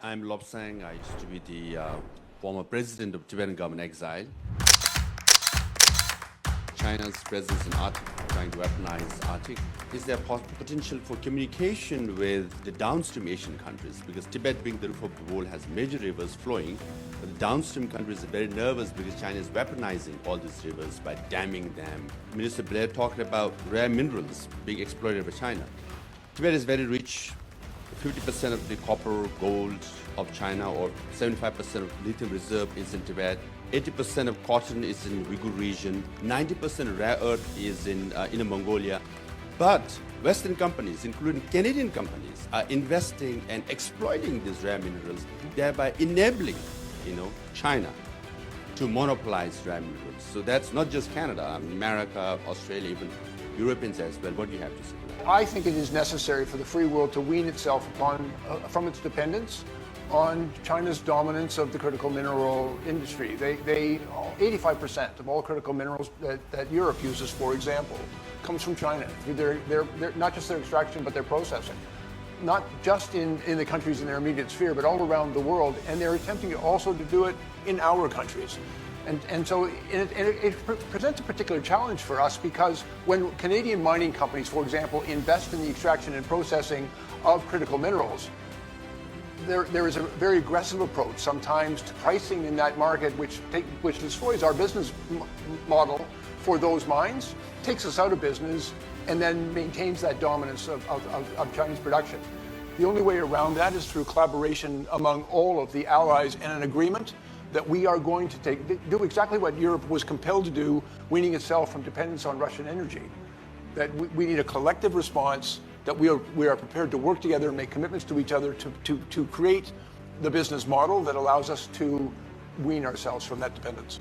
I'm Lobsang. I used to be the former president of Tibetan government exile. China's presence in Arctic, trying to weaponize Arctic. Is there potential for communication with the downstream Asian countries? Because Tibet, being the roof of the world, has major rivers flowing, but the downstream countries are very nervous because China is weaponizing all these rivers by damming them. Minister Blair talked about rare minerals being exploited by China. Tibet is very rich. 50% of the copper, gold of China, or 75% of lithium reserve is in Tibet. 80% of cotton is in Uyghur region. 90% rare earth is in Inner Mongolia. But Western companies, including Canadian companies, are investing and exploiting these rare minerals, thereby enabling, China to monopolize rare minerals. So that's not just Canada, America, Australia, even Europeans as well. What do you have to say? I think it is necessary for the free world to wean itself from its dependence on China's dominance of the critical mineral industry. 85% of all critical minerals that Europe uses, for example, comes from China. They're not just their extraction, but their processing. Not just in the countries in their immediate sphere, but all around the world. And they're attempting also to do it in our countries. And so it presents a particular challenge for us because when Canadian mining companies, for example, invest in the extraction and processing of critical minerals, there is a very aggressive approach sometimes to pricing in that market, which destroys our business model for those mines, takes us out of business, and then maintains that dominance of Chinese production. The only way around that is through collaboration among all of the allies and an agreement that we are going to do exactly what Europe was compelled to do, weaning itself from dependence on Russian energy. That we need a collective response, that we are prepared to work together and make commitments to each other to create the business model that allows us to wean ourselves from that dependence.